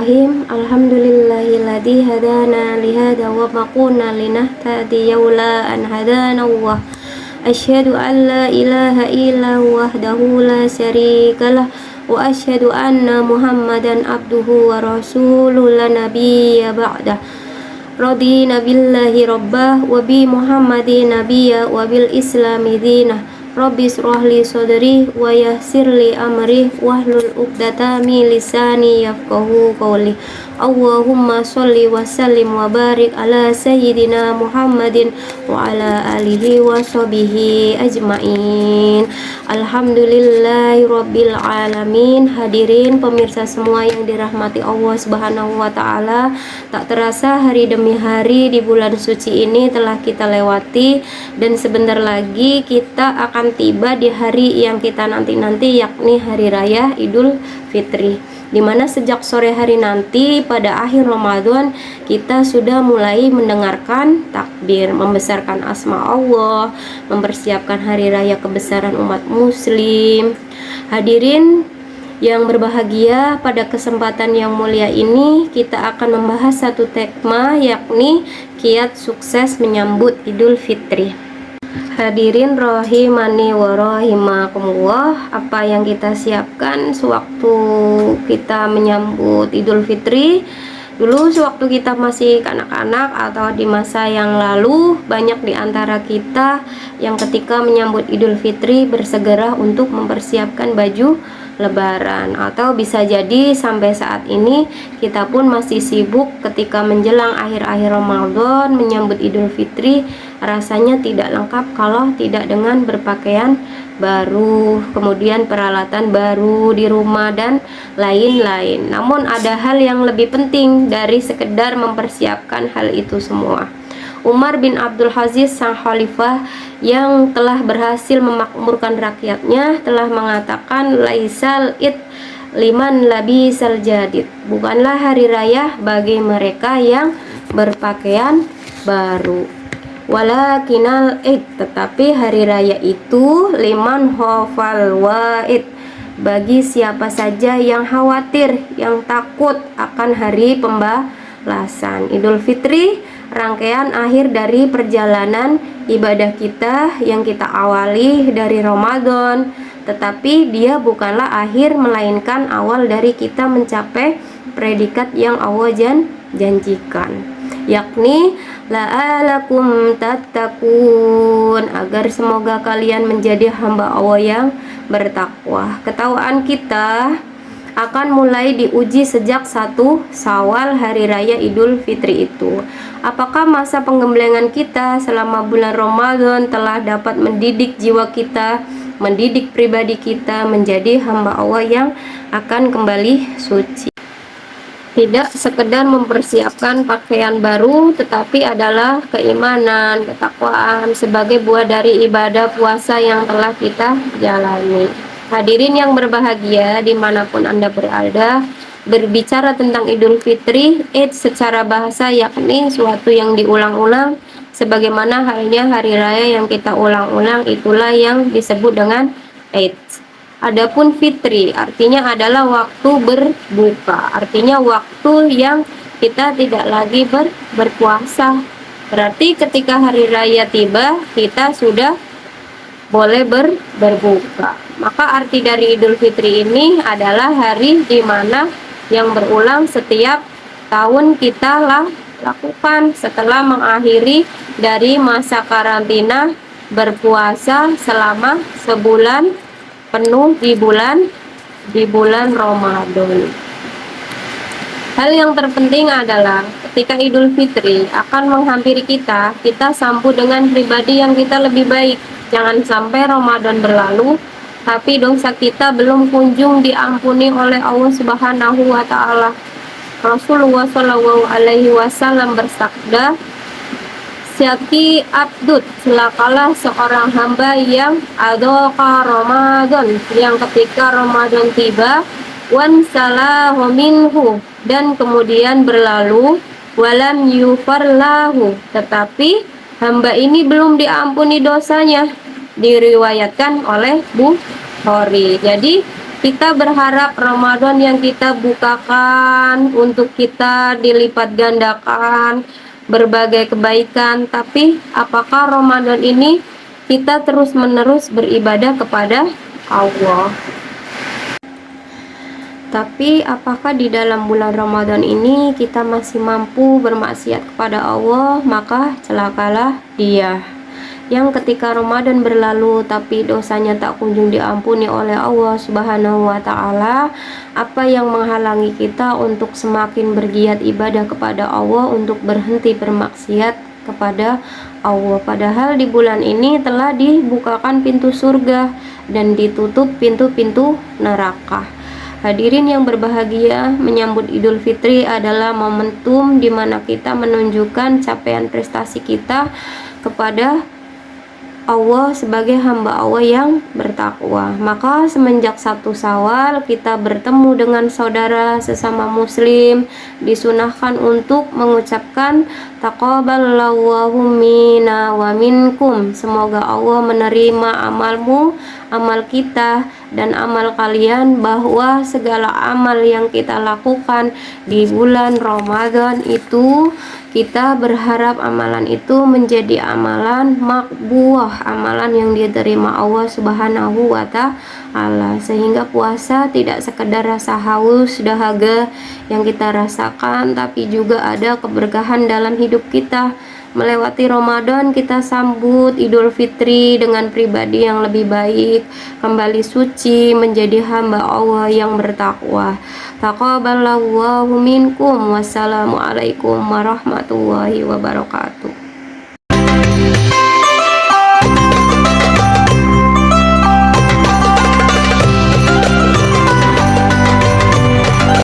Bismillahirrahmanirrahim. Alhamdulillahilladzi hadana lihada wa ma kunna linahtadiya laula an hadana Allah. Asyhadu an la ilaha illa wahdahu la syarikalah wa asyhadu anna Muhammadan abduhu wa rasuluhu la nabiyya ba'dah. Radina billahi rabbah wa bi Muhammadin nabiyya wa bil islami dinah. Rabbi shrah li sadri wa yassir li amri wahlul 'uqdatam min lisani yafqahu qawli. Allahumma sholli wa sallim wa barik ala sayyidina Muhammadin wa ala alihi wa sahbihi ajmain. Alhamdulillahi rabbil alamin. Hadirin pemirsa semua yang dirahmati Allah Subhanahu wa taala, tak terasa hari demi hari di bulan suci ini telah kita lewati, dan sebentar lagi kita akan tiba di hari yang kita nanti-nanti, yakni hari raya Idul Fitri, dimana sejak sore hari nanti pada akhir Ramadan kita sudah mulai mendengarkan takbir, membesarkan asma Allah, mempersiapkan hari raya kebesaran umat muslim. Hadirin yang berbahagia, pada kesempatan yang mulia ini kita akan membahas satu tema, yakni kiat sukses menyambut Idul Fitri. Hadirin rahimani wa rahimakumullah, apa yang kita siapkan sewaktu kita menyambut Idul Fitri? Dulu sewaktu kita masih kanak-kanak atau di masa yang lalu, banyak di antara kita yang ketika menyambut Idul Fitri bersegera untuk mempersiapkan baju Lebaran, atau bisa jadi sampai saat ini kita pun masih sibuk ketika menjelang akhir-akhir Ramadan menyambut Idul Fitri. Rasanya tidak lengkap kalau tidak dengan berpakaian baru, kemudian peralatan baru di rumah dan lain-lain. Namun ada hal yang lebih penting dari sekedar mempersiapkan hal itu semua. Umar bin Abdul Aziz, sang khalifah yang telah berhasil memakmurkan rakyatnya, telah mengatakan, laisal id liman labisal jadid, bukanlah hari raya bagi mereka yang berpakaian baru, walakinal id, tetapi hari raya itu liman khafal waid, bagi siapa saja yang khawatir, yang takut akan hari pembalasan. Idul Fitri rangkaian akhir dari perjalanan ibadah kita yang kita awali dari Ramadan, tetapi dia bukanlah akhir, melainkan awal dari kita mencapai predikat yang Allah janjikan, yakni la'alakum tattaqun, agar semoga kalian menjadi hamba Allah yang bertakwa. Ketakwaan kita akan mulai diuji sejak 1 Syawal, hari raya Idul Fitri itu. Apakah masa penggemblengan kita selama bulan Ramadan telah dapat mendidik jiwa kita, mendidik pribadi kita menjadi hamba Allah yang akan kembali suci? Tidak sekedar mempersiapkan pakaian baru, tetapi adalah keimanan, ketakwaan sebagai buah dari ibadah puasa yang telah kita jalani. Hadirin yang berbahagia dimanapun Anda berada, berbicara tentang Idul Fitri, Id secara bahasa yakni suatu yang diulang-ulang, sebagaimana halnya hari raya yang kita ulang-ulang, itulah yang disebut dengan Id. Adapun Fitri artinya adalah waktu berbuka, artinya waktu yang kita tidak lagi berpuasa. Berarti ketika hari raya tiba, kita sudah boleh berbuka. Maka arti dari Idul Fitri ini adalah hari di mana yang berulang setiap tahun kita lakukan setelah mengakhiri dari masa karantina berpuasa selama sebulan penuh di bulan Ramadan. Hal yang terpenting adalah ketika Idul Fitri akan menghampiri kita, kita sambut dengan pribadi yang kita lebih baik. Jangan sampai Ramadan berlalu tapi dosa kita belum kunjung diampuni oleh Allah Subhanahu wa taala. Rasulullah Shallallahu alaihi wasallam bersabda, "Syaki abdud, celakalah seorang hamba yang adaka Ramadan, yang ketika Ramadan tiba, wan salahu minhu, dan kemudian berlalu, walam yufarlahu, tetapi hamba ini belum diampuni dosanya." Diriwayatkan oleh Bukhari. Jadi Kita berharap Ramadan yang kita bukakan untuk kita dilipat gandakan berbagai kebaikan. Tapi apakah Ramadan ini kita terus-menerus beribadah kepada Allah? Tapi apakah di dalam bulan Ramadan ini kita masih mampu bermaksiat kepada Allah? Maka celakalah dia yang ketika Ramadan berlalu tapi dosanya tak kunjung diampuni oleh Allah Subhanahu wa taala. Apa yang menghalangi kita untuk semakin bergiat ibadah kepada Allah, untuk berhenti bermaksiat kepada Allah? Padahal di bulan ini telah dibukakan pintu surga dan ditutup pintu-pintu neraka. Hadirin yang berbahagia, menyambut Idul Fitri adalah momentum di mana kita menunjukkan capaian prestasi kita kepada Allah sebagai hamba Allah yang bertakwa. Maka semenjak 1 Syawal kita bertemu dengan saudara sesama muslim, disunahkan untuk mengucapkan taqabbalallahu minna wa minkum. Semoga Allah menerima amalmu, amal kita, dan amal kalian, bahwa segala amal yang kita lakukan di bulan Ramadan itu kita berharap amalan itu menjadi amalan makbuah, amalan yang diterima Allah Subhanahu wa taala, sehingga puasa tidak sekedar rasa haus dahaga yang kita rasakan, tapi juga ada keberkahan dalam hidup kita. Melewati Ramadan, kita sambut Idul Fitri dengan pribadi yang lebih baik, kembali suci menjadi hamba Allah yang bertakwa. Taqabbalallahu minkum. Wassalamualaikum warahmatullahi wabarakatuh.